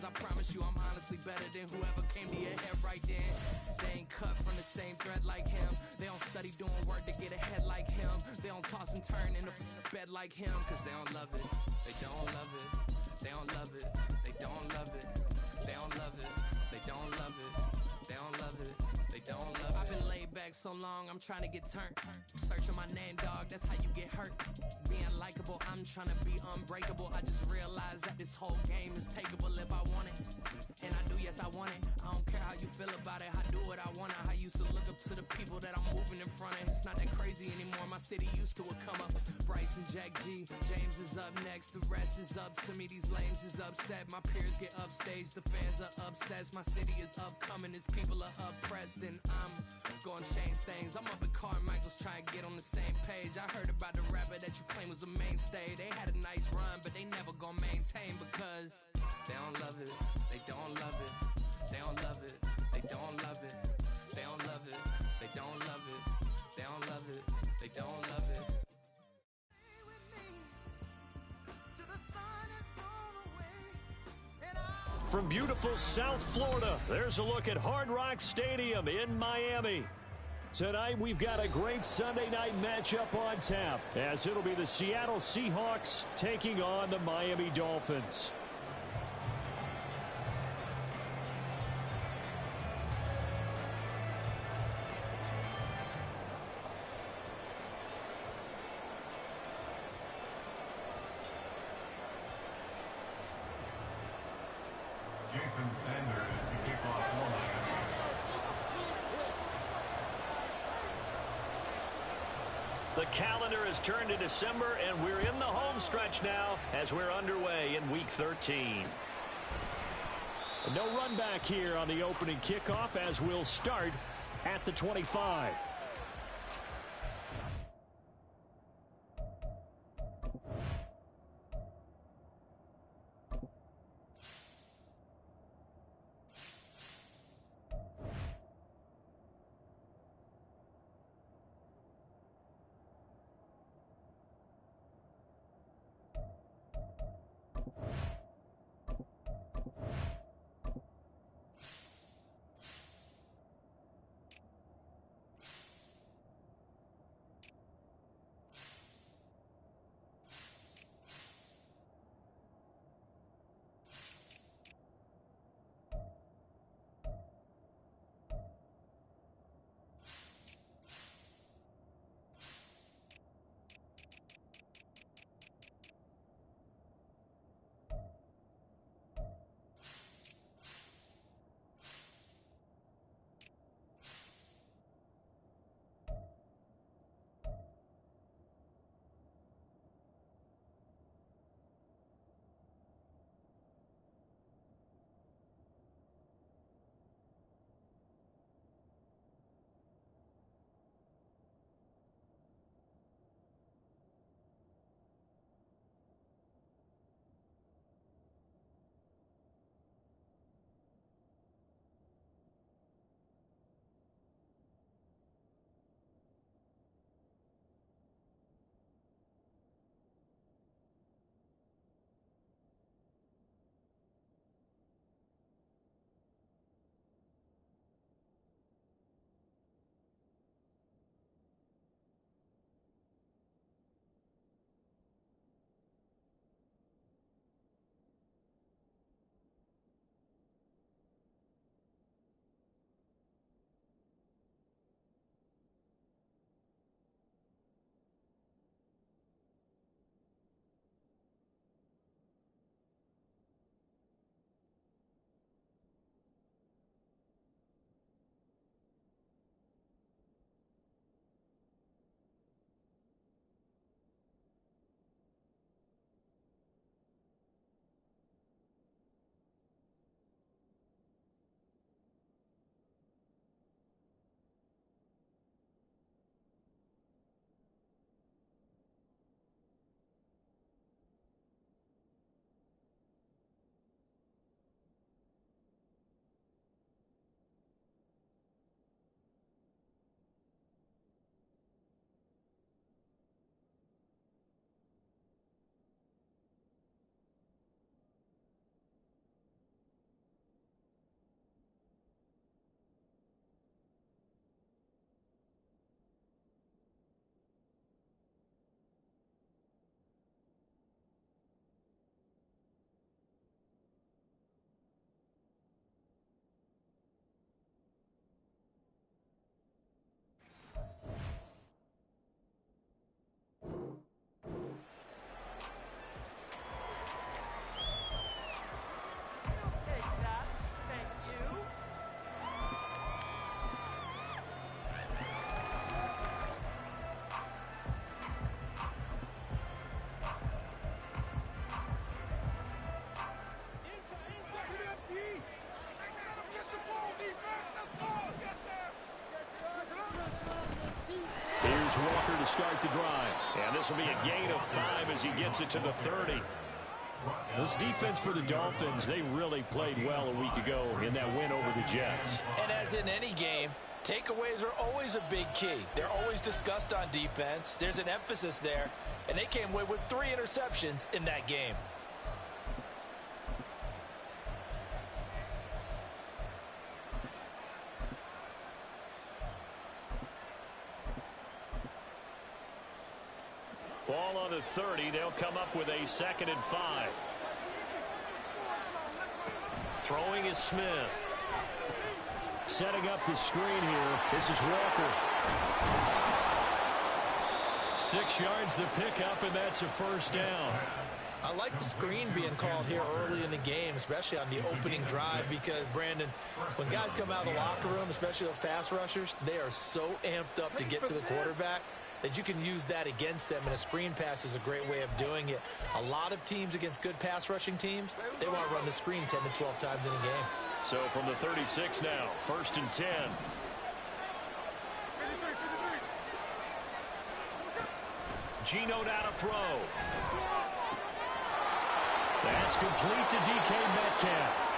Cause I promise you I'm honestly better than whoever came to your head right then. They ain't cut from the same thread like him. They don't study doing work to get ahead like him. They don't toss and turn in the bed like him. Cause they don't love it, they don't love it. They don't love it, they don't love it. They don't love it, they don't love it. They don't love it, they don't love it. I've been laid back so long, I'm trying to get turned. Searching my name, dog, that's how you get hurt. Being likable, I'm trying to be unbreakable. I just realized that this whole game is takeable if I want it. And I do, yes, I want it. I don't care how you feel about it, I do what I want it. I used to look up to the people that I'm moving in front of. It's not that crazy anymore, my city used to a come up. Bryce and Jack G, James is up next. The rest is up to me, these lames is upset. My peers get upstaged, the fans are obsessed. My city is upcoming, his people are oppressed. And I'm gonna change things. I'm up at Carmichael's trying to get on the same page. I heard about the rapper that you claim was a mainstay. They had a nice run, but they never gonna maintain because they don't love it, they don't love it. They don't love it, they don't love it. They don't love it, they don't love it. They don't love it, they don't love it. From beautiful South Florida, there's a look at Hard Rock Stadium in Miami. Tonight, we've got a great Sunday night matchup on tap, as it'll be the Seattle Seahawks taking on the Miami Dolphins. The calendar has turned to December, and we're in the home stretch now as we're underway in Week 13. No run back here on the opening kickoff as we'll start at the 25. Here's Walker to start the drive. And this will be a gain of 5 as he gets it to the 30. This defense for the Dolphins, they really played well a week ago in that win over the Jets. And as in any game, takeaways are always a big key. They're always discussed on defense. There's an emphasis there, and they came away with 3 interceptions in that game. Ball on the 30. They'll come up with a 2nd and 5. Throwing is Smith. Setting up the screen here. This is Walker. 6 yards the pickup, and that's a first down. I like the screen being called here early in the game, especially on the opening drive, because, Brandon, when guys come out of the locker room, especially those pass rushers, they are so amped up to get to the quarterback that you can use that against them, and a screen pass is a great way of doing it. A lot of teams against good pass rushing teams, they want to run the screen 10 to 12 times in a game. So from the 36 now, 1st and 10. Geno down a throw. That's complete to DK Metcalf.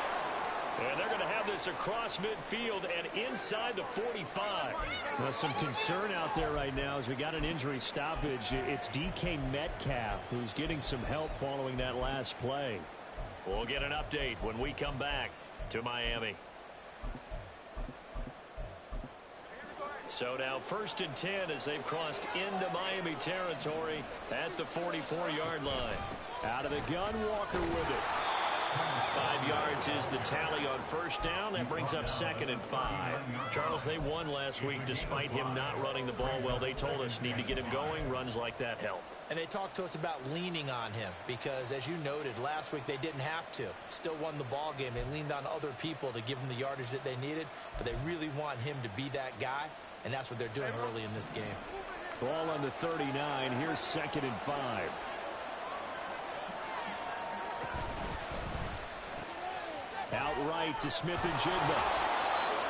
And they're going to have this across midfield and inside the 45. Well, some concern out there right now as we got an injury stoppage. It's DK Metcalf who's getting some help following that last play. We'll get an update when we come back to Miami. So now 1st and 10 as they've crossed into Miami territory at the 44-yard line. Out of the gun, Walker with it. 5 yards is the tally on 1st down. That brings up 2nd and 5. Charles, they won last week despite him not running the ball well. They told us need to get him going. Runs like that help. And they talked to us about leaning on him because, as you noted, last week they didn't have to. Still won the ball game. They leaned on other people to give them the yardage that they needed, but they really want him to be that guy, and that's what they're doing early in this game. Ball on the 39. Here's 2nd and 5. Outright to Smith and Jigba.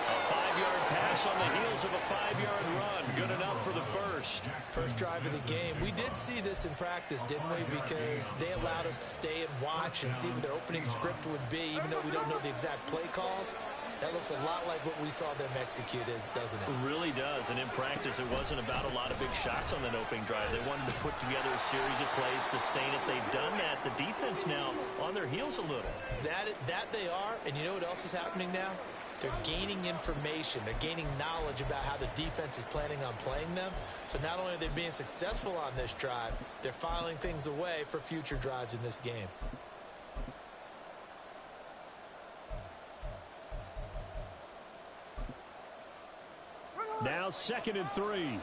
A 5-yard pass on the heels of a 5-yard run. Good enough for the first. First drive of the game. We did see this in practice, didn't we? Because they allowed us to stay and watch and see what their opening script would be, even though we don't know the exact play calls. That looks a lot like what we saw them execute, doesn't it? It really does. And in practice, it wasn't about a lot of big shots on that opening drive. They wanted to put together a series of plays, sustain it. They've done that. The defense now on their heels a little. That they are. And you know what else is happening now? They're gaining information. They're gaining knowledge about how the defense is planning on playing them. So not only are they being successful on this drive, they're filing things away for future drives in this game. Now 2nd and 3.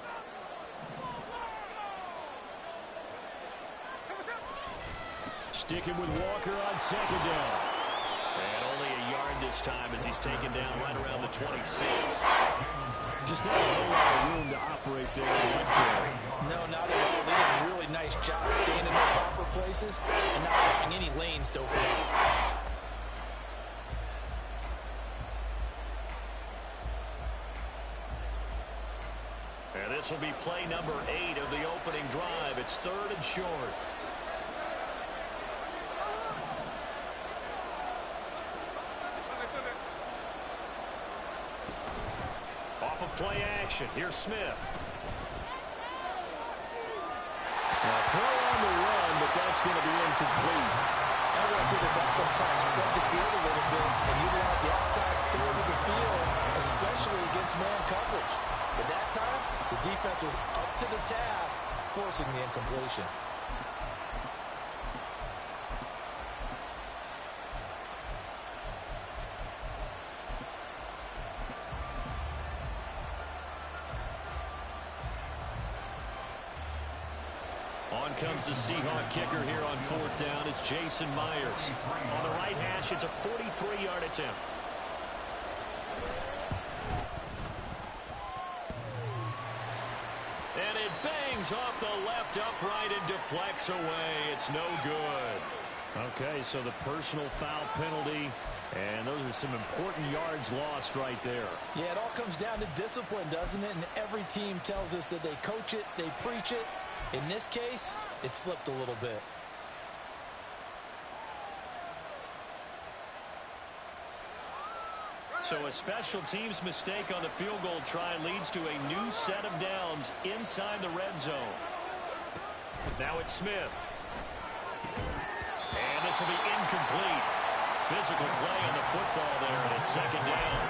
Sticking with Walker on 2nd down. And only a yard this time as he's taken down right around the 26. Just not a whole lot of room to operate there. No, not at all. They did a really nice job staying in their proper places and not having any lanes to open up. And this will be play number 8 of the opening drive. It's 3rd and short. Off of play action. Here's Smith. Now throw on the run, but that's going to be incomplete. I want to see this offense try to spread the field a little bit and utilize the outside third of the field, especially against man coverage. But that time, the defense was up to the task, forcing the incompletion. On comes the Seahawk kicker here on 4th down. It's Jason Myers. On the right hash, it's a 43-yard attempt. And it bangs off the left upright and deflects away. It's no good. Okay, so the personal foul penalty And those are some important yards lost right there. Yeah, it all comes down to discipline, doesn't it? And every team tells us that they coach it, they preach it. In this case, it slipped a little bit. So a special teams mistake on the field goal try leads to a new set of downs inside the red zone. Now it's Smith. And this will be incomplete. Physical play on the football there, and it's second down.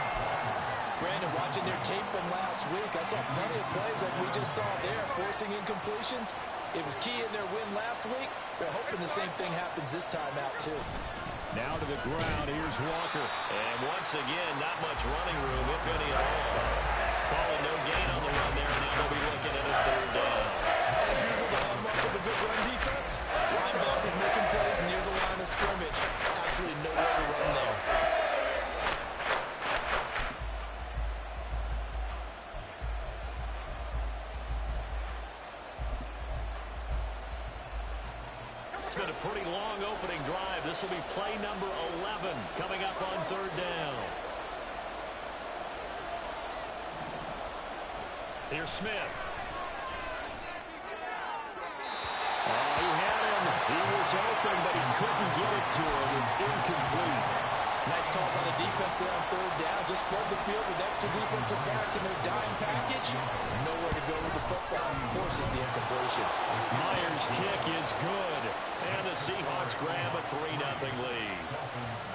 Brandon, watching their tape from last week, I saw plenty of plays like we just saw there, forcing incompletions. It was key in their win last week. They're hoping the same thing happens this time out, too. Now to the ground, here's Walker. And once again, not much running room, if any at all. Calling no gain on the run there, and now they'll be looking at a third down. As usual, the hallmark of a good run defense, linebackers making plays near the line of scrimmage. Absolutely nowhere to run there. It's been a pretty long opening drive. This will be play number 11 coming up on third down. Here's Smith. Oh, he had him. He was open, but he couldn't get it to him. It's incomplete. Nice call by the defense there on third down. Just flood the field with extra defensive backs in their dime package. Nowhere to go with the football. Forces the incompletion. Myers' kick is good. And the Seahawks grab a 3-0 lead.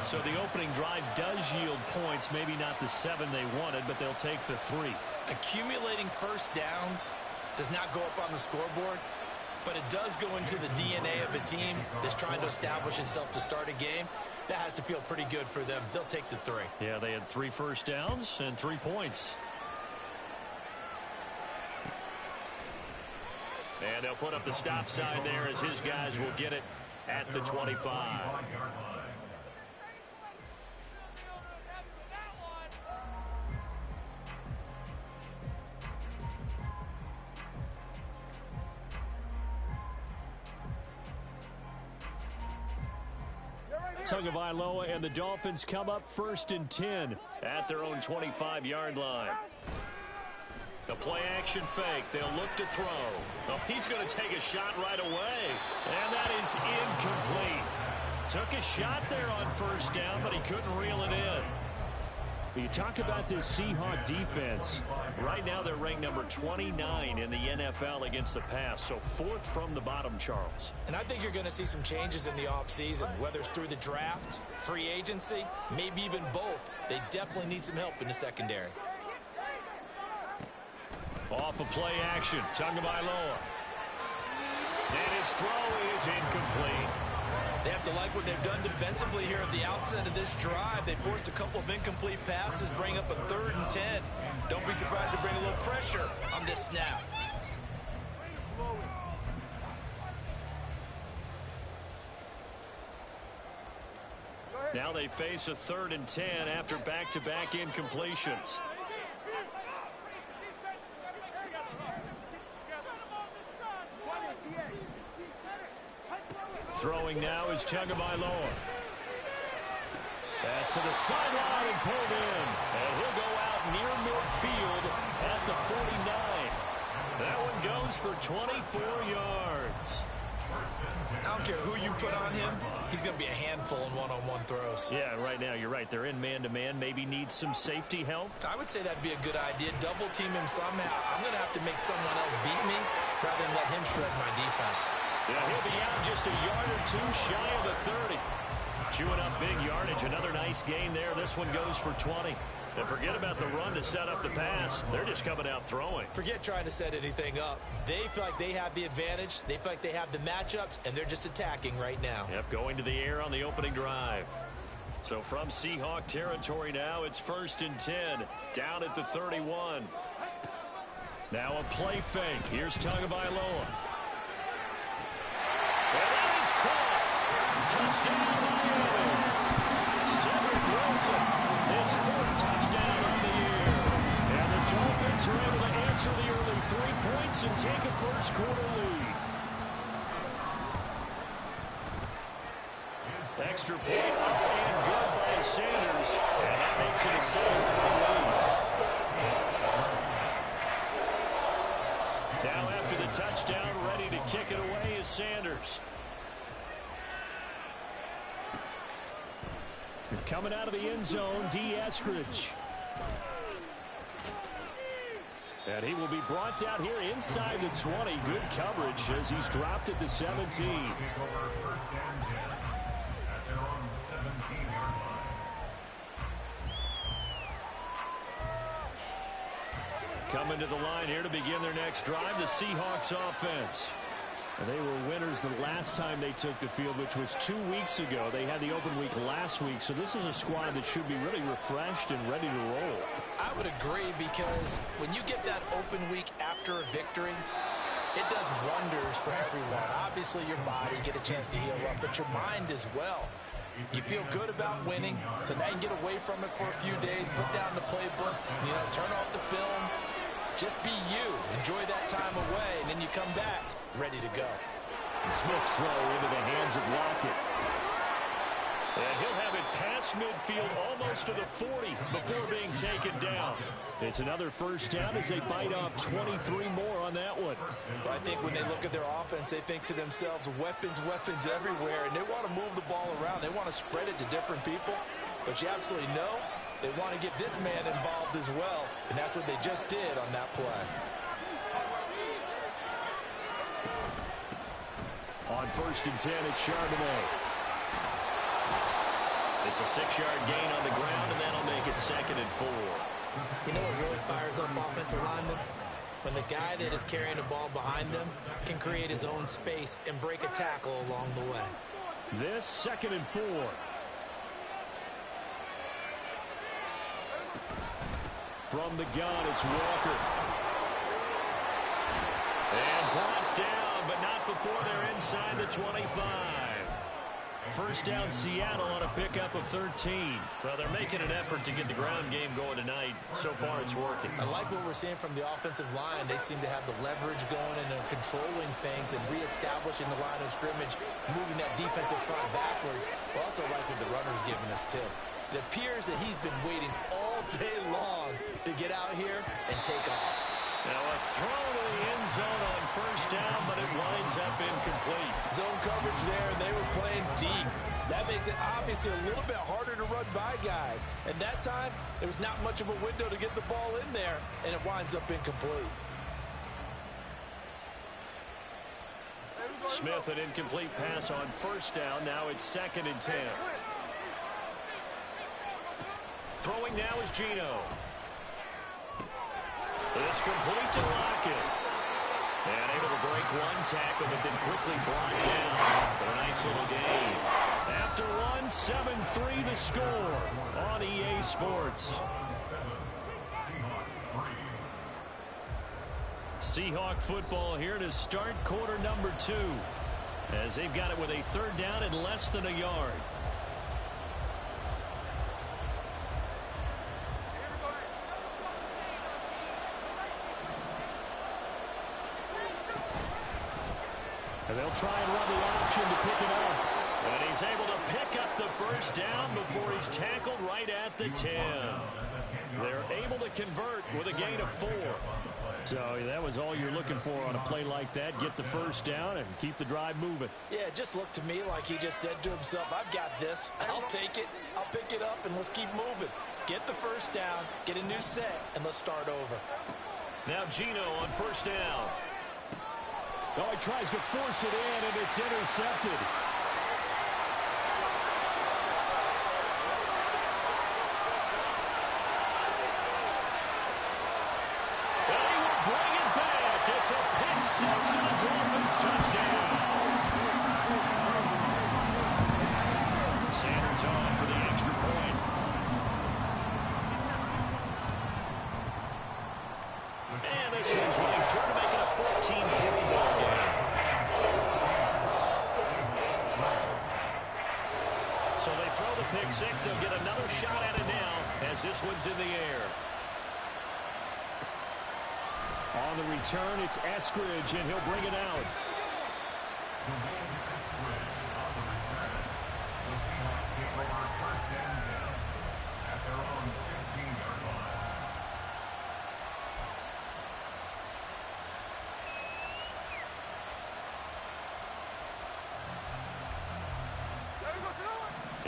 So the opening drive does yield points. Maybe not the 7 they wanted, but they'll take the 3. Accumulating first downs does not go up on the scoreboard, but it does go into the DNA of a team that's trying to establish itself to start a game. That has to feel pretty good for them. They'll take the 3. Yeah, they had 3 first downs and 3 points. And they'll put up the stop sign there as his guys will get it at the 25. Tagovailoa and the Dolphins come up 1st and 10 at their own 25-yard line. The play action fake. They'll look to throw. Oh, he's going to take a shot right away. And that is incomplete. Took a shot there on first down, but he couldn't reel it in. You talk about this Seahawk defense. Right now they're ranked number 29 in the NFL against the pass, so 4th from the bottom, Charles. And I think you're going to see some changes in the offseason, whether it's through the draft, free agency, maybe even both. They definitely need some help in the secondary. Off of play action, Tagovailoa. And his throw is incomplete. They have to like what they've done defensively here at the outset of this drive. They forced a couple of incomplete passes, bring up a 3rd and 10. Don't be surprised to bring a little pressure on this snap. Now they face a 3rd and 10 after back-to-back incompletions. Throwing now is Tagovailoa. Pass to the sideline and pulled in. And he'll go out near midfield at the 49. That one goes for 24 yards. I don't care who you put on him. He's going to be a handful in one-on-one throws. Yeah, right now you're right. They're in man-to-man. Maybe needs some safety help. I would say that'd be a good idea. Double team him somehow. I'm going to have to make someone else beat me rather than let him shred my defense. Yeah, he'll be out just a yard or 2 shy of the 30. Chewing up big yardage. Another nice gain there. This one goes for 20. And forget about the run to set up the pass. They're just coming out throwing. Forget trying to set anything up. They feel like they have the advantage. They feel like they have the matchups, and they're just attacking right now. Yep, going to the air on the opening drive. So from Seahawk territory now, it's 1st and 10. Down at the 31. Now a play fake. Here's Tagovailoa. And that is caught. Touchdown, Miami. Cedric Wilson, his 4th touchdown of the year. And the Dolphins are able to answer the early 3 points and take a first-quarter lead. Extra point up and good by Sanders. Seahawks in a 7-3 lead. Now after the touchdown, ready to kick it away is Sanders. Coming out of the end zone, D. Eskridge. And he will be brought down here inside the 20. Good coverage as he's dropped at the 17. Coming to the line here to begin their next drive, the Seahawks offense. And they were winners the last time they took the field, which was 2 weeks ago. They had the open week last week, so this is a squad that should be really refreshed and ready to roll. I would agree, because when you get that open week after a victory, it does wonders for everyone. Obviously, your body, get a chance to heal up, but your mind as well. You feel good about winning, so now you get away from it for a few days, put down the playbook, turn off the film. Just be you. Enjoy that time away, and then you come back ready to go. And Smith's throw into the hands of Lockett. And he'll have it past midfield almost to the 40 before being taken down. It's another first down as they bite off 23 more on that one. Well, I think when they look at their offense, they think to themselves, weapons, weapons everywhere, and they want to move the ball around. They want to spread it to different people, but you absolutely know they want to get this man involved as well, and that's what they just did on that play. On 1st and 10, it's Charbonnet. It's a 6-yard gain on the ground, and that'll make it 2nd and 4. You know what really fires up offensive linemen? When the guy that is carrying the ball behind them can create his own space and break a tackle along the way. This 2nd and 4. From the gun, it's Walker. And brought down, but not before they're inside the 25. First down, Seattle on a pickup of 13. Well, they're making an effort to get the ground game going tonight. So far, it's working. I like what we're seeing from the offensive line. They seem to have the leverage going and they're controlling things and reestablishing the line of scrimmage, moving that defensive front backwards. But also like what the runner's giving us, too. It appears that he's been waiting all day long to get out here and take off. Now a throw to the end zone on first down, but it winds up incomplete. Zone coverage there, and they were playing deep. That makes it obviously a little bit harder to run by guys. And that time, there was not much of a window to get the ball in there, and it winds up incomplete. Smith, an incomplete pass on first down. Now it's 2nd and 10. Throwing now is Geno. It's complete to Lockett. And able to break one tackle, but then quickly brought down for a nice little gain. After one, 7-3 the score on EA Sports. Seahawk football here to start quarter number 2. As they've got it with a 3rd down and less than a yard. And they'll try and run the option to pick it up. And he's able to pick up the first down before he's tackled right at the 10. They're able to convert with a gain of 4. So that was all you're looking for on a play like that. Get the first down and keep the drive moving. Yeah, it just looked to me like he just said to himself, I've got this. I'll take it. I'll pick it up, and let's keep moving. Get the first down, get a new set, and let's start over. Now Geno on first down. Oh, he tries to force it in, and it's intercepted. And he will bring it back. It's a pick six and a Dolphins touchdown. Sanders on for the extra point. And this one's running through to make it a 14-3 ball game. So they throw the pick six. They'll get another shot at it now as this one's in the air. On the return, it's Eskridge, and he'll bring it out.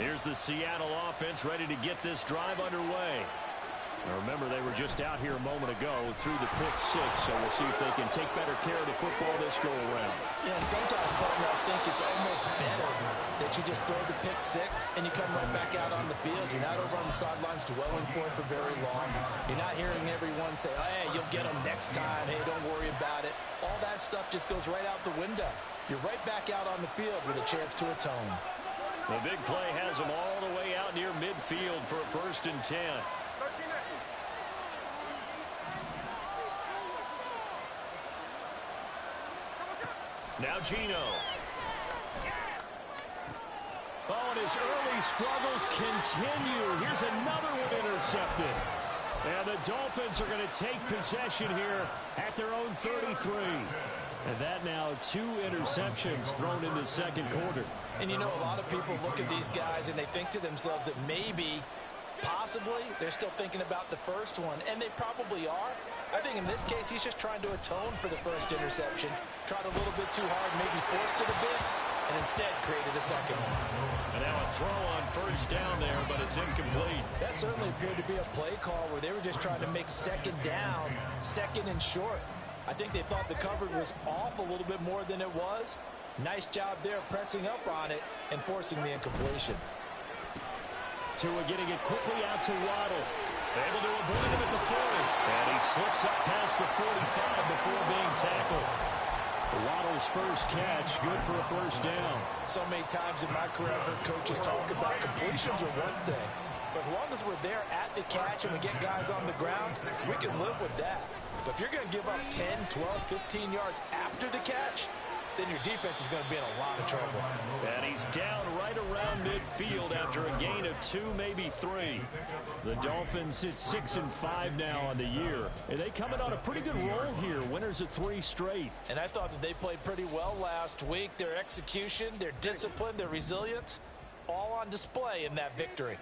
Here's the Seattle offense ready to get this drive underway. Now remember, they were just out here a moment ago through the pick six, so we'll see if they can take better care of the football this go-around. Yeah, and sometimes, partner, I think it's almost better that you just throw the pick six and you come right back out on the field. You're not over on the sidelines dwelling for it for very long. You're not hearing everyone say, oh, hey, you'll get them next time. Hey, don't worry about it. All that stuff just goes right out the window. You're right back out on the field with a chance to atone. The big play has them all the way out near midfield for a 1st and 10. Now Gino. Oh, and his early struggles continue. Here's another one intercepted. And the Dolphins are going to take possession here at their own 33. And that now 2 interceptions thrown in the second quarter. And you know, a lot of people look at these guys and they think to themselves that maybe, possibly, they're still thinking about the first one. And they probably are. I think in this case, he's just trying to atone for the first interception. Tried a little bit too hard, maybe forced it a bit, and instead created a second one. And now a throw on 1st down there, but it's incomplete. That certainly appeared to be a play call where they were just trying to make 2nd down, 2nd and short. I think they thought the coverage was off a little bit more than it was. Nice job there pressing up on it and forcing the incompletion. Tua getting it quickly out to Waddle. Able to avoid him at the 40. And he slips up past the 45 before being tackled. Waddle's first catch, good for a 1st down. So many times in my career, I've heard coaches talk about completions are one thing. But as long as we're there at the catch and we get guys on the ground, we can live with that. But if you're going to give up 10, 12, 15 yards after the catch, then your defense is going to be in a lot of trouble. And he's down right around midfield after a gain of 2, maybe 3. The Dolphins sit 6-5 now on the year. And they come in on a pretty good roll here. Winners of 3 straight. And I thought that they played pretty well last week. Their execution, their discipline, their resilience, all on display in that victory.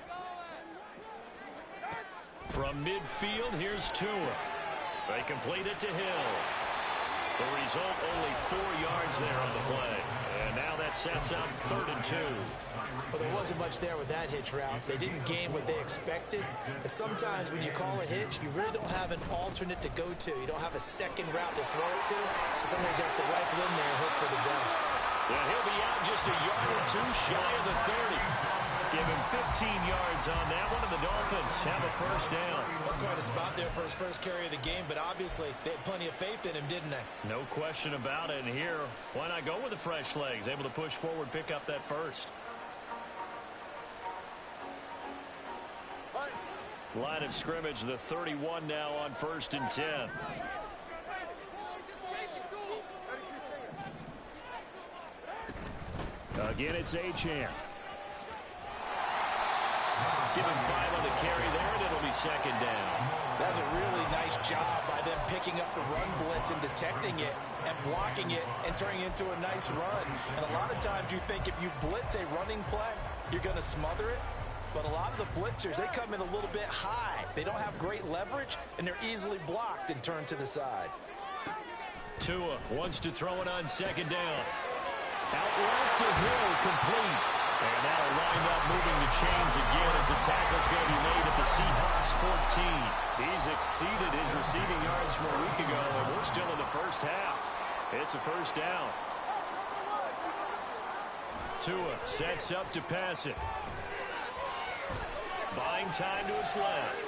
From midfield, here's Tua. They complete it to Hill. The result, only 4 yards there on the play. And now that sets up 3rd and 2. Well, there wasn't much there with that hitch route. They didn't gain what they expected. But sometimes when you call a hitch, you really don't have an alternate to go to. You don't have a second route to throw it to. So sometimes you have to rifle in there and hope for the best. Yeah, he'll be out just a yard or 2 shy of the 30. Give him 15 yards on that one, and the Dolphins have a 1st down. That's quite a spot there for his first carry of the game, but obviously they had plenty of faith in him, didn't they? No question about it. And here, why not go with the fresh legs? Able to push forward, pick up that 1st. Line of scrimmage, the 31 now on 1st and 10. Again, it's Achane. Give him 5 on the carry there, and it'll be 2nd down. That's a really nice job by them picking up the run blitz and detecting it and blocking it and turning it into a nice run. And a lot of times you think if you blitz a running play, you're going to smother it. But a lot of the blitzers, they come in a little bit high. They don't have great leverage, and they're easily blocked and turned to the side. Tua wants to throw it on 2nd down. Out right to Hill, complete. And that'll wind up moving the chains again as the tackle's going to be made at the Seahawks 14. He's exceeded his receiving yards from a week ago, and we're still in the 1st half. It's a 1st down. Tua sets up to pass it. Buying time to his left.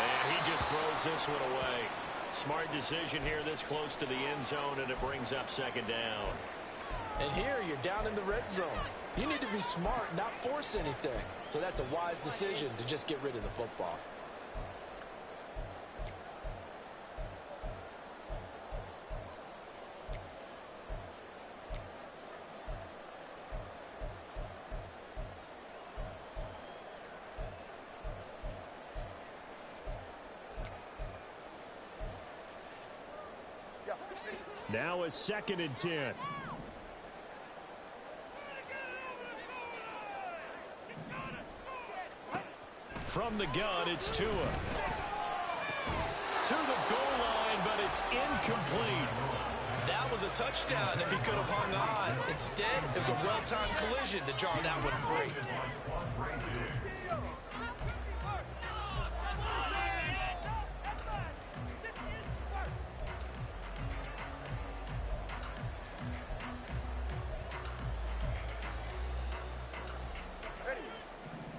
And he just throws this one away. Smart decision here this close to the end zone, and it brings up 2nd down. And here you're down in the red zone. You need to be smart, not force anything. So that's a wise decision to just get rid of the football. Now a 2nd and 10. From the gun, it's Tua. To the goal line, but it's incomplete. That was a touchdown if he could have hung on. Instead, it was a well-timed collision to jar that one free.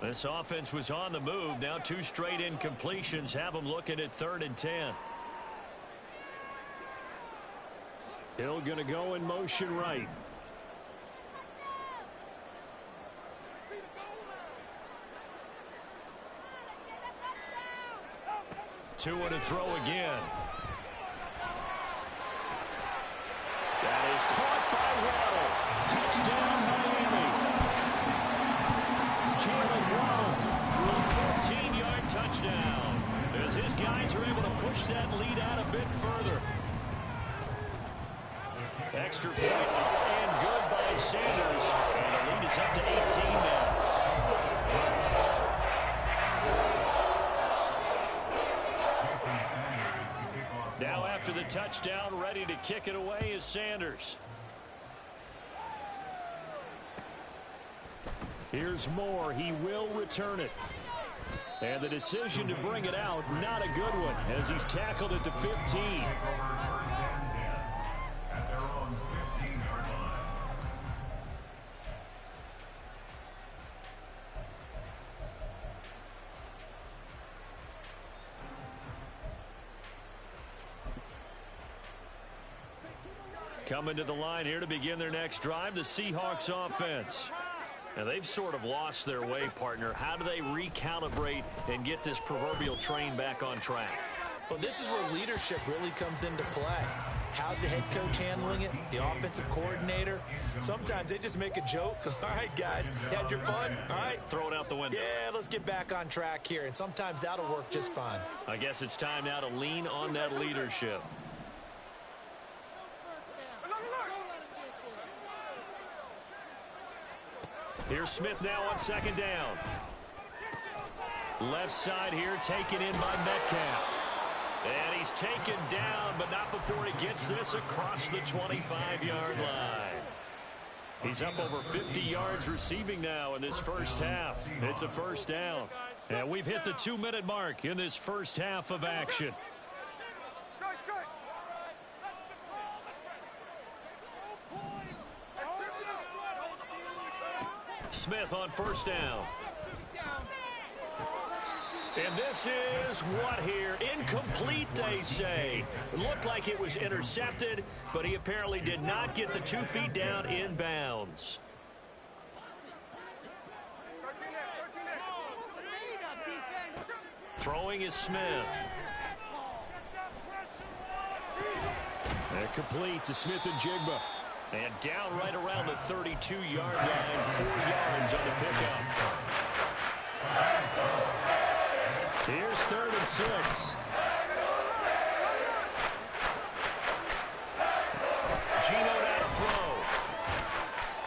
This offense was on the move. Now 2 straight incompletions have them looking at 3rd and 10. Hill going to go in motion right. Two and a throw again. That is caught by Waddle. Touchdown, Miami. Jalen Waddle for a 14-yard touchdown. As his guys are able to push that lead out a bit further. Extra point and good by Sanders. And the lead is up to 18 now. Now after the touchdown, ready to kick it away is Sanders. Here's Moore. He will return it. And the decision to bring it out, not a good one, as he's tackled at the 15. Coming to the line here to begin their next drive, the Seahawks offense. And they've sort of lost their way, partner. How do they recalibrate and get this proverbial train back on track? Well, this is where leadership really comes into play. How's the head coach handling it? The offensive coordinator? Sometimes they just make a joke. All right, guys, you had your fun? All right. Throw it out the window. Yeah, let's get back on track here. And sometimes that'll work just fine. I guess it's time now to lean on that leadership. Here's Smith now on 2nd down. Left side here taken in by Metcalf. And he's taken down, but not before he gets this across the 25-yard line. He's up over 50 yards receiving now in this first half. It's a first down. And we've hit the 2-minute mark in this first half of action. Smith on 1st down. And this is what here? Incomplete, they say. It looked like it was intercepted, but he apparently did not get the 2 feet down in bounds. Throwing is Smith. And complete to Smith and Jigba. And down right around the 32-yard line, 4 yards on the pickup. Here's 3rd and 6. Gino now to throw.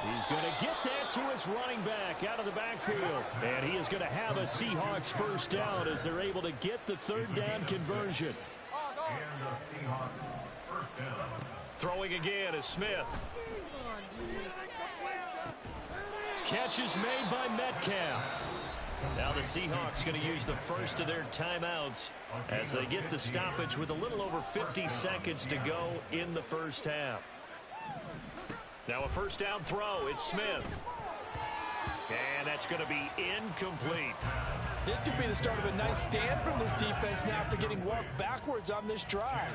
He's going to get that to his running back out of the backfield. And he is going to have a Seahawks first down as they're able to get the 3rd down conversion. And the Seahawks first down. Throwing again is Smith. Catch is made by Metcalf. Now the Seahawks going to use the first of their timeouts as they get the stoppage with a little over 50 seconds to go in the first half. Now a first down throw. It's Smith. And that's going to be incomplete. This could be the start of a nice stand from this defense now after getting walked backwards on this drive.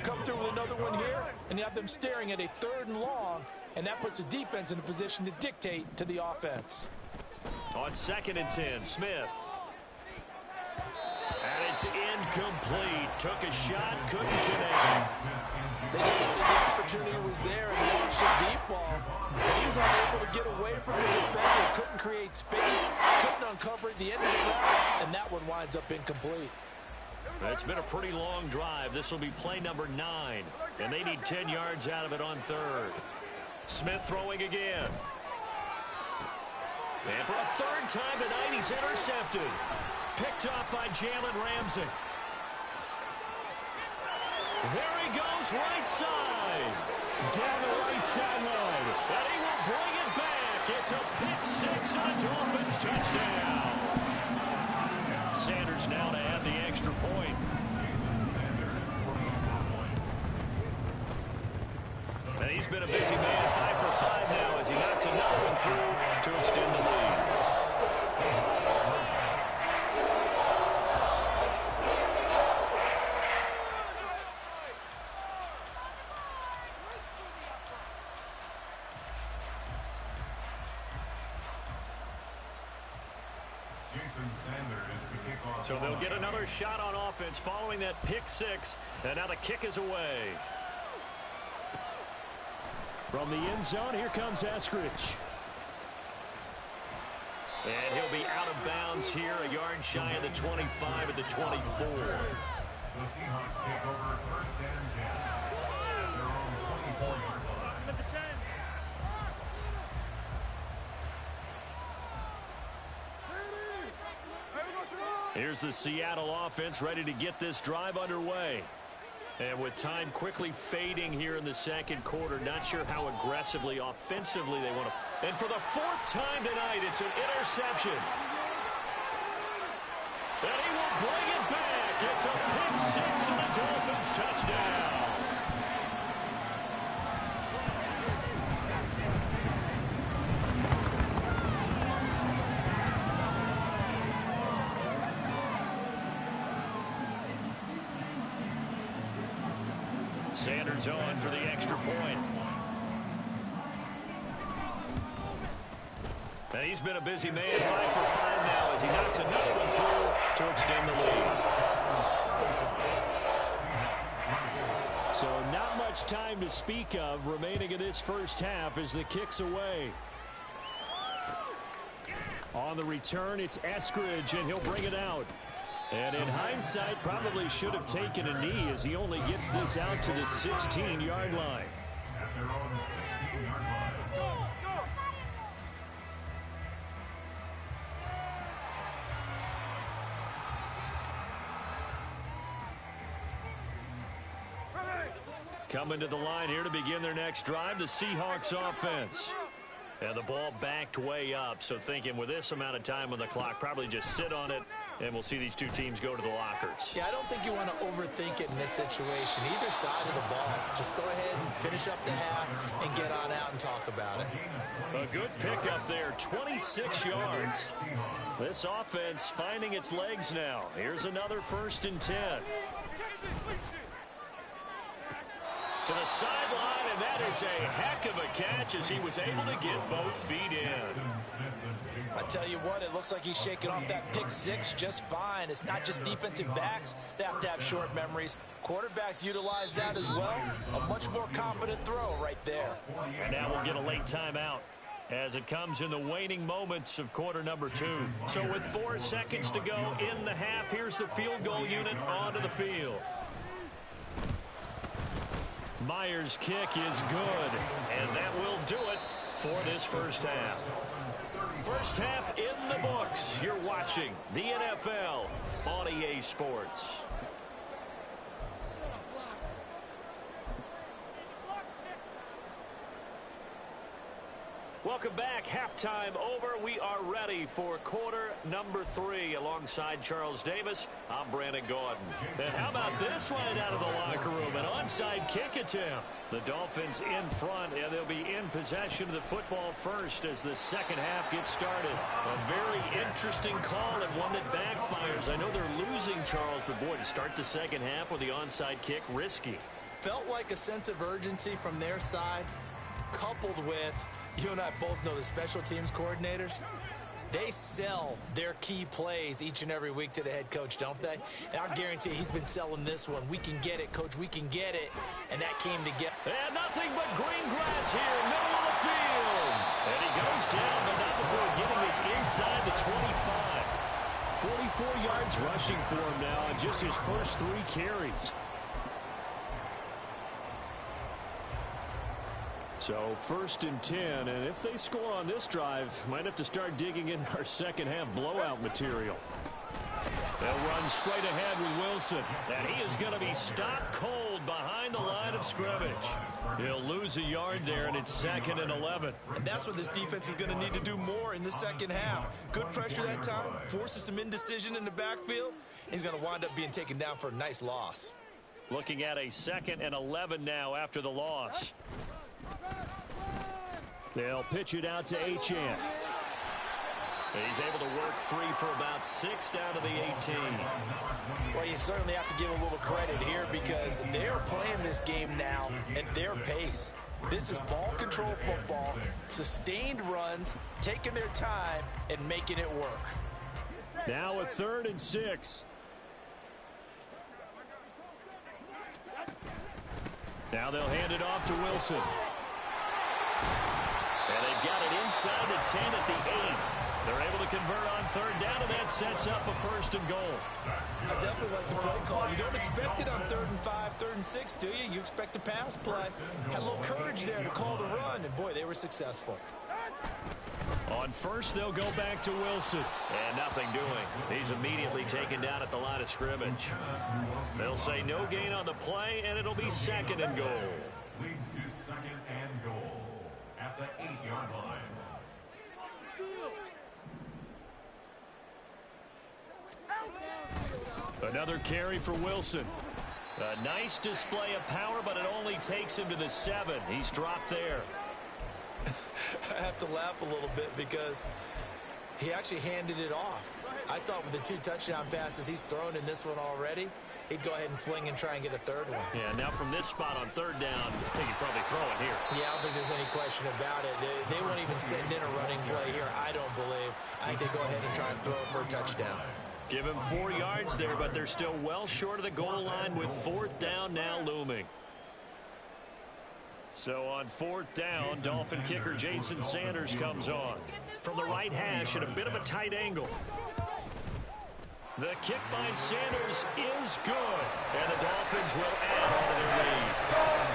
Come through with another one here, and you have them staring at a 3rd and long, and that puts the defense in a position to dictate to the offense. On 2nd and 10, Smith. And it's incomplete. Took a shot, couldn't connect. They decided the opportunity was there and launched a deep ball. But he was unable to get away from the defender. Couldn't create space, couldn't uncover at the end of the route, and that one winds up incomplete. It's been a pretty long drive. This will be play number 9, and they need 10 yards out of it on 3rd. Smith throwing again. And for a 3rd time tonight, he's intercepted. Picked up by Jalen Ramsey. There he goes right side. Down the right sideline. And he will bring it back. It's a pick six and a Dolphins touchdown. Sanders now to add the extra point. And he's been a busy man, 5 for 5 now as he knocks another one through to extend the lead. So they'll get another shot on offense following that pick six, and now the kick is away. From the end zone, here comes Eskridge. And he'll be out of bounds here, a yard shy of the 25 at the 24. The Seahawks take over first and 10 at their own 24-yard line. Here's the Seattle offense ready to get this drive underway. And with time quickly fading here in the second quarter, not sure how aggressively, offensively they want to. And for the fourth time tonight, it's an interception. And he will bring it back. It's a pick six and a Dolphins touchdown. Sanders on for the extra point. And he's been a busy man, 5 for 5 now as he knocks another one through to extend the lead. So not much time to speak of remaining in this first half as the kick's away. On the return, it's Eskridge, and he'll bring it out. And in hindsight, probably should have taken a knee as he only gets this out to the 16-yard line. At their own 16-yard line. Coming to the line here to begin their next drive, the Seahawks offense. And the ball backed way up, so thinking with this amount of time on the clock, probably just sit on it, and we'll see these two teams go to the lockers. Yeah, I don't think you want to overthink it in this situation. Either side of the ball. Just go ahead and finish up the half and get on out and talk about it. A good pickup there, 26 yards. This offense finding its legs now. Here's another 1st and 10. To the sideline, and that is a heck of a catch as he was able to get both feet in. I tell you what, it looks like he's shaking off that pick six just fine. It's not just defensive backs that have to have short memories. Quarterbacks utilize that as well. A much more confident throw right there. And now we'll get a late timeout as it comes in the waning moments of quarter number 2. So with 4 seconds to go in the half, here's the field goal unit onto the field. Myers' kick is good, and that will do it for this first half. First half in the books. You're watching the NFL on EA Sports. Welcome back. Halftime over. We are ready for quarter number 3 alongside Charles Davis. I'm Brandon Gordon. And how about this right out of the locker room? An onside kick attempt. The Dolphins in front, and they'll be in possession of the football first as the second half gets started. A very interesting call and one that backfires. I know they're losing, Charles, but boy, to start the second half with the onside kick, risky. Felt like a sense of urgency from their side, coupled with, you and I both know the special teams coordinators, they sell their key plays each and every week to the head coach, don't they? And I'll guarantee he's been selling this one. We can get it, coach, we can get it. And that came together. And nothing but green grass here, middle of the field. And he goes down, but not before getting this inside the 25. 44 yards rushing for him now on just his first 3 carries. So 1st and 10, and if they score on this drive, might have to start digging in our second half blowout material. They'll run straight ahead with Wilson. And he is going to be stopped cold behind the line of scrimmage. He'll lose a yard there, and it's 2nd and 11. And that's what this defense is going to need to do more in the second half. Good pressure that time, forces some indecision in the backfield. He's going to wind up being taken down for a nice loss. Looking at a 2nd and 11 now after the loss. They'll pitch it out to Achane. He's able to work free for about 6 down to the 18. Well, you certainly have to give a little credit here because they're playing this game now at their pace. This is ball control football, sustained runs, taking their time, and making it work. Now a 3rd and 6. Now they'll hand it off to Wilson. And they've got it inside the 10 at the 8. They're able to convert on 3rd down, and that sets up a 1st and goal. I definitely like the play call. You don't expect it on 3rd and 5, 3rd and 6, do you? You expect a pass play. Had a little courage there to call the run, and boy, they were successful. On 1st, they'll go back to Wilson. And nothing doing. He's immediately taken down at the line of scrimmage. They'll say no gain on the play, and it'll be 2nd and goal. Leads to 2nd and goal at the 8-yard line. Another carry for Wilson. A nice display of power, but it only takes him to the 7. He's dropped there. I have to laugh a little bit because he actually handed it off. I thought with the 2 touchdown passes he's thrown in this one already, he'd go ahead and fling and try and get a 3rd one. Yeah, now from this spot on 3rd down, I think he'd probably throw it here. Yeah, I don't think there's any question about it. They won't even send in a running play here, I don't believe. I think they go ahead and try and throw it for a touchdown. Give him 4 yards there, but they're still well short of the goal line with 4th down now looming. So on 4th down, Dolphin kicker Jason Sanders comes on. From the right hash at a bit of a tight angle. The kick by Sanders is good. And the Dolphins will add on to their lead.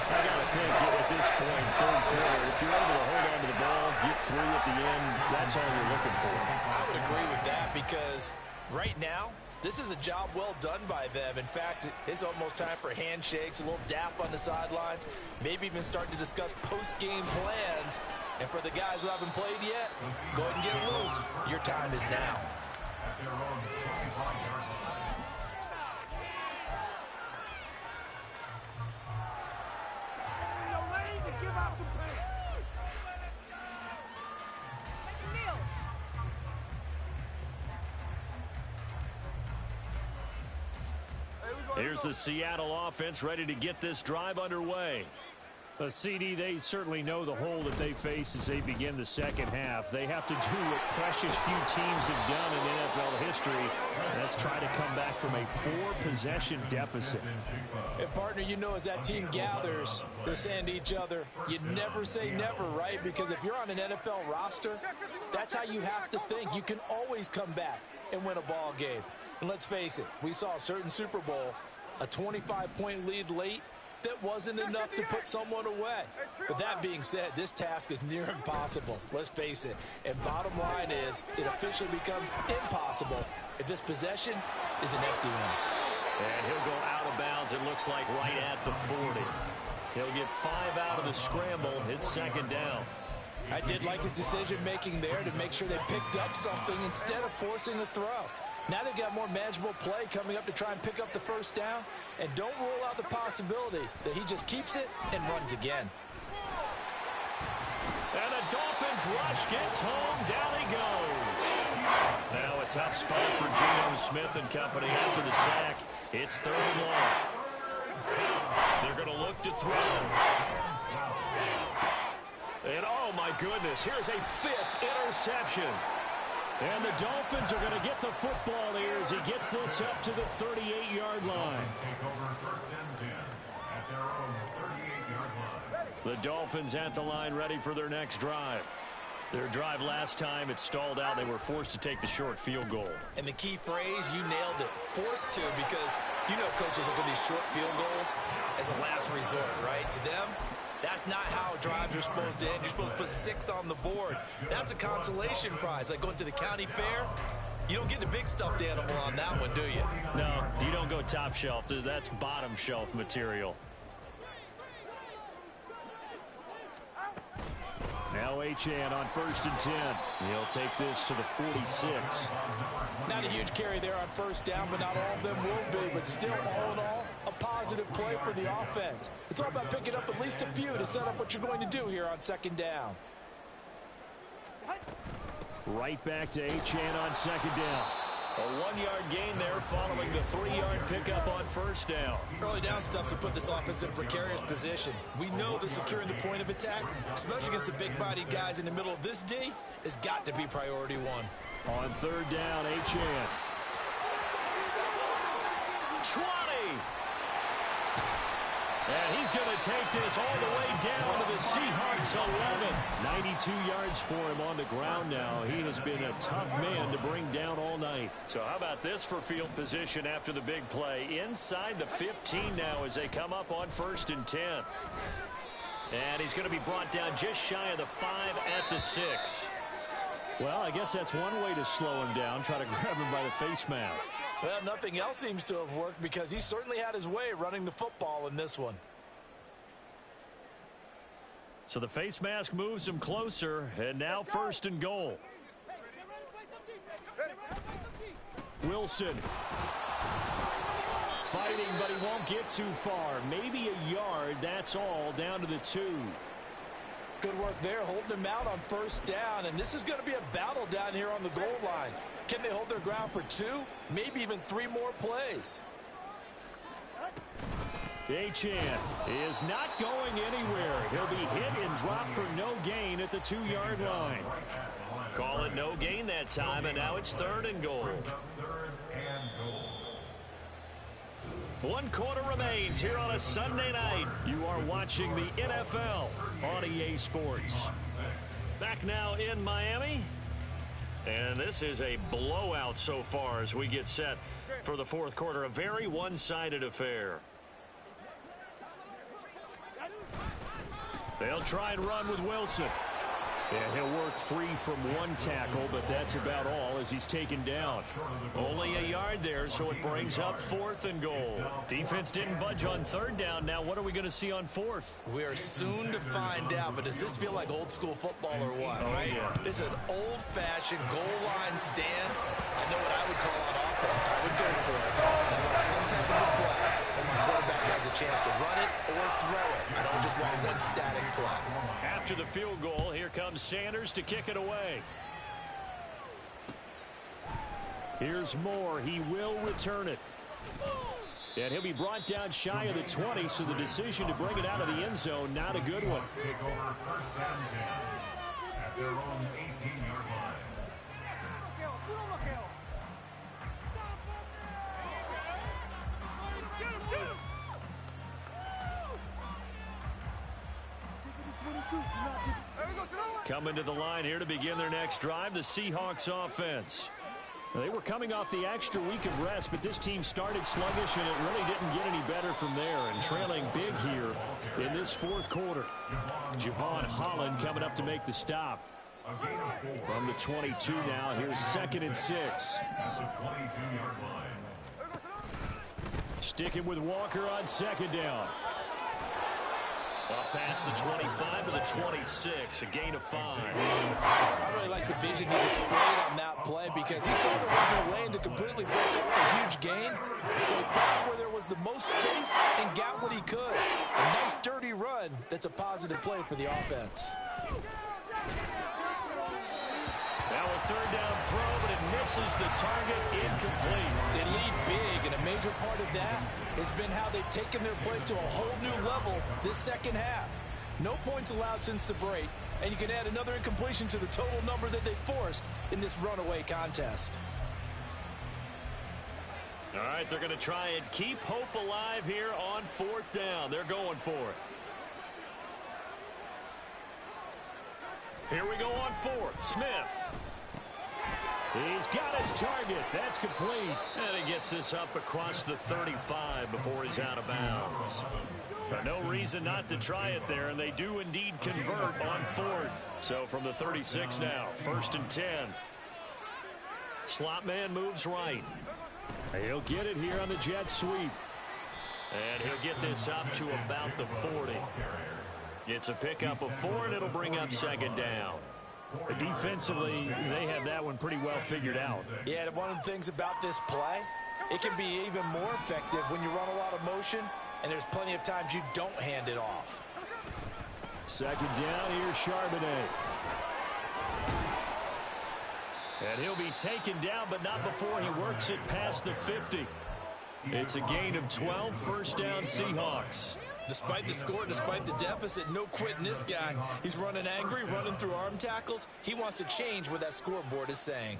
I got to think at this point, 3rd quarter, if you're able to hold on to the ball, get 3 at the end, that's all you're looking for. I would agree with that because right now, this is a job well done by them. In fact, it's almost time for handshakes, a little dap on the sidelines, maybe even starting to discuss post-game plans. And for the guys who haven't played yet, go ahead and get loose. Your time is now. At their own 25-yard line. Here's the Seattle offense ready to get this drive underway. CD, they certainly know the hole that they face as they begin the second half. They have to do what precious few teams have done in NFL history, and that's try to come back from a 4-possession deficit. And, partner, you know as that team gathers, they're saying to each other, you never say never, right? Because if you're on an NFL roster, that's how you have to think. You can always come back and win a ball game. And let's face it, we saw a certain Super Bowl, a 25-point lead late, that wasn't enough to put someone away. But that being said, this task is near impossible. Let's face it. And bottom line is, it officially becomes impossible if this possession is an empty one. And he'll go out of bounds, it looks like right at the 40. He'll get 5 out of the scramble. It's 2nd down. I did like his decision-making there to make sure they picked up something instead of forcing the throw. Now they've got more manageable play coming up to try and pick up the 1st down. And don't rule out the possibility that he just keeps it and runs again. And the Dolphins rush gets home. Down he goes. Now a tough spot for Geno Smith and company after the sack. It's 3rd and long. They're going to look to throw. And oh my goodness, here's a 5th interception. And the Dolphins are going to get the football here as he gets this up to the 38-yard line. Take over 1st and 10 at their own 38-yard line. The Dolphins at the line ready for their next drive. Their drive last time, it stalled out. They were forced to take the short field goal. And the key phrase, you nailed it, forced to, because you know coaches look at these short field goals as a last resort, right? To them, that's not how drives are supposed to end. You're supposed to put 6 on the board. That's a consolation prize. Like going to the county fair, You don't get the big stuffed animal on that one, do you? No, you don't go top shelf. That's bottom shelf material. Now Achane on 1st and 10. He'll take this to the 46. Not a huge carry there on 1st down, but not all of them will be. But still, all in all, a positive play for the offense. It's all about picking up at least a few to set up what you're going to do here on 2nd down. Right back to Achane on 2nd down. A 1-yard gain there following the 3-yard pickup on 1st down. Early down stuff to put this offense in a precarious position. We know that securing the point of attack, especially against the big-bodied guys in the middle of this D, has got to be priority 1. On 3rd down, Achane. 20! And he's going to take this all the way down to the Seahawks 11. 92 yards for him on the ground now. He has been a tough man to bring down all night. So how about this for field position after the big play? Inside the 15 now as they come up on 1st and 10. And he's going to be brought down just shy of the 5 at the 6. Well, I guess that's one way to slow him down, try to grab him by the face mask. Well, nothing else seems to have worked because he certainly had his way running the football in this one. So the face mask moves him closer, and now 1st and goal. Wilson. Fighting, but he won't get too far. Maybe a yard, that's all, down to the 2. Good work there, holding them out on 1st down, and this is going to be a battle down here on the goal line. Can they hold their ground for 2, maybe even 3 more plays? Achane is not going anywhere. He'll be hit and dropped for no gain at the 2-yard line. Call it no gain that time, and now it's 3rd and goal. 1 quarter remains here on a Sunday night. You are watching the NFL on EA Sports. Back now in Miami. And this is a blowout so far as we get set for the 4th quarter. A very one-sided affair. They'll try and run with Wilson. And he'll work free from 1 tackle, but that's about all as he's taken down. Only a yard there, so it brings up 4th and goal. Defense didn't budge on 3rd down. Now what are we going to see on 4th? We are soon to find out, but does this feel like old school football or what? Oh, right? yeah. It's an old-fashioned goal line stand. I know what I would call on offense. I would go for it. And on some type of a play, when my quarterback has a chance to run it or throw it. I don't just want one static play. After the field goal, here comes Sanders to kick it away. Here's Moore. He will return it. And he'll be brought down shy of the 20, so the decision to bring it out of the end zone, not a good one. Take over 1st and 10 at their own 18-yard line. Coming to the line here to begin their next drive, the Seahawks offense. They were coming off the extra week of rest, but this team started sluggish, and it really didn't get any better from there. And trailing big here in this 4th quarter. Javon Holland coming up to make the stop. From the 22 now, here's 2nd and 6. At the 22-yard line. Sticking with Walker on 2nd down. Up past the 25 to the 26, a gain of 5. I really like the vision he displayed on that play because he saw there wasn't a lane to completely break up a huge gain. So he got where there was the most space and got what he could. A nice dirty run that's a positive play for the offense. Now a 3rd down throw, but it misses the target, incomplete. They lead big, and a major part of that has been how they've taken their play to a whole new level this 2nd half. No points allowed since the break, and you can add another incompletion to the total number that they forced in this runaway contest. All right, they're going to try and keep hope alive here on 4th down. They're going for it. Here we go on 4th. Smith. He's got his target. That's complete. And he gets this up across the 35 before he's out of bounds. No reason not to try it there, and they do indeed convert on 4th. So from the 36 now, 1st and 10. Slot man moves right. He'll get it here on the jet sweep. And he'll get this up to about the 40. It's a pickup of 4, and it'll bring up second down. Defensively, they have that one pretty well figured out. Yeah, and one of the things about this play, it can be even more effective when you run a lot of motion, and there's plenty of times you don't hand it off. Second down, here's Charbonnet. And he'll be taken down, but not before he works it past the 50. It's a gain of 12, first down Seahawks. Despite the score, despite the deficit, no quitting this guy. He's running angry, running through arm tackles. He wants to change what that scoreboard is saying.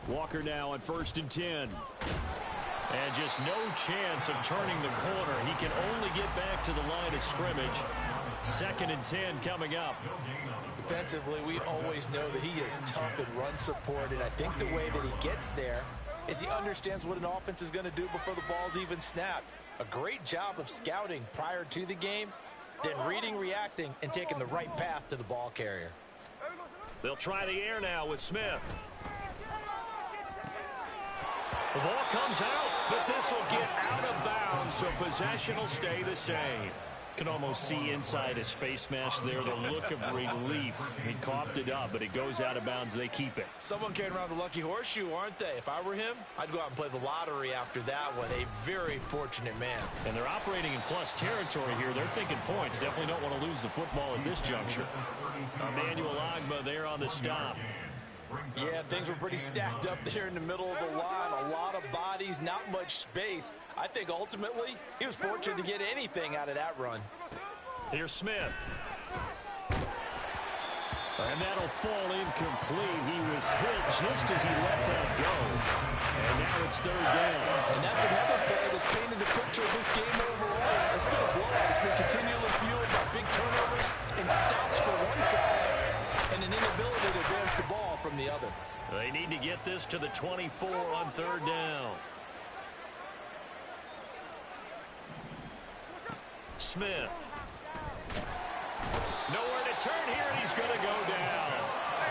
Walker now on 1st and 10. And just no chance of turning the corner. He can only get back to the line of scrimmage. 2nd and 10 coming up. Defensively, we always know that he is tough in run support, and I think the way that he gets there is he understands what an offense is going to do before the ball's even snapped. A great job of scouting prior to the game, then reading, reacting, and taking the right path to the ball carrier. They'll try the air now with Smith. The ball comes out, but this will get out of bounds, so possession will stay the same. Can almost see inside his face mask there the look of relief. He coughed it up, but it goes out of bounds. They keep it. Someone carrying around the lucky horseshoe, aren't they? If I were him, I'd go out and play the lottery after that one. A very fortunate man. And they're operating in plus territory here. They're thinking points. Definitely don't want to lose the football at this juncture. Emmanuel Ogbah there on the stop. Yeah, things were pretty stacked up there in the middle of the line. A lot of bodies, not much space. I think ultimately he was fortunate to get anything out of that run. Here's Smith. And that'll fall incomplete. He was hit just as he let that go. And now it's 3rd down. And that's another play that's painted the picture of this game overall. It's been a blowout. It's been continually fueled by big turnovers and stops for one side and an inability to advance the ball from the other. They need to get this to the 24 on 3rd down. Smith. Nowhere to turn here, and he's going to go down.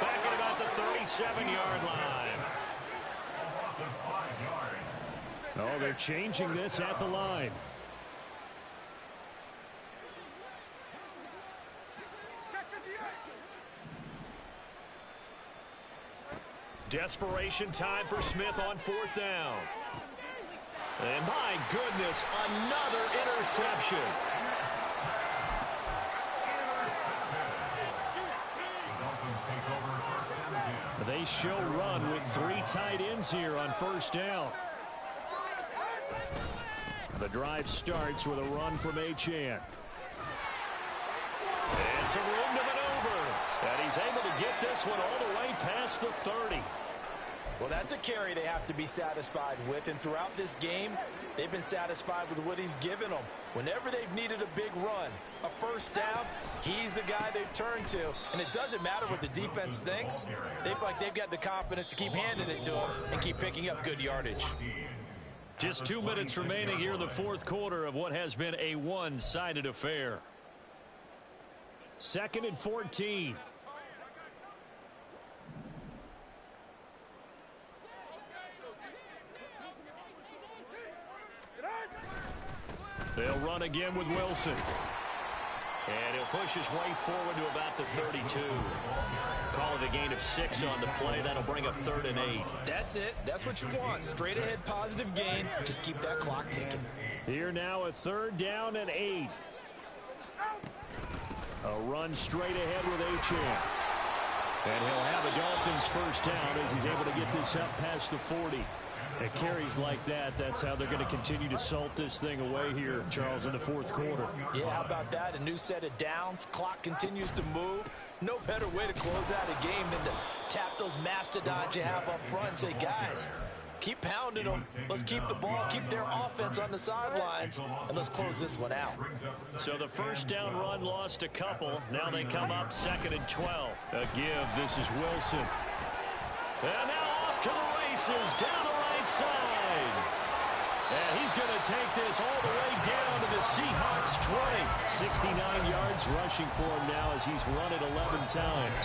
Back at about the 37-yard line. Oh, they're changing this at the line. Desperation time for Smith on 4th down. And my goodness, another interception. They show run with 3 tight ends here on 1st down. The drive starts with a run from Achane. And some room to maneuver. And he's able to get this one all the way past the 30. Well, that's a carry they have to be satisfied with. And throughout this game, they've been satisfied with what he's given them. Whenever they've needed a big run, a 1st down, he's the guy they've turned to. And it doesn't matter what the defense thinks. They feel like they've got the confidence to keep handing it to him and keep picking up good yardage. Just 2 minutes remaining here in the 4th quarter of what has been a one-sided affair. 2nd and 14. They'll run again with Wilson. And he'll push his way forward to about the 32. Call it a gain of 6 on the play. That'll bring up 3rd and 8. That's it. That's what you want. Straight ahead positive gain. Just keep that clock ticking. Here now a 3rd down and 8. A run straight ahead with Achane. And he'll have a Dolphins 1st down as he's able to get this up past the 40. It carries like that. That's how they're going to continue to salt this thing away here, Charles, in the 4th quarter. Yeah, how about that? A new set of downs. Clock continues to move. No better way to close out a game than to tap those mastodons you have up front and say, guys, keep pounding them. Let's keep the ball, keep their offense on the sidelines, and let's close this one out. So the 1st down run lost a couple. Now they come up 2nd and 12. A give. This is Wilson. And now off to the races down the right side. And he's going to take this all the way down to the Seahawks 20. 69 yards rushing for him now as he's run it 11 times.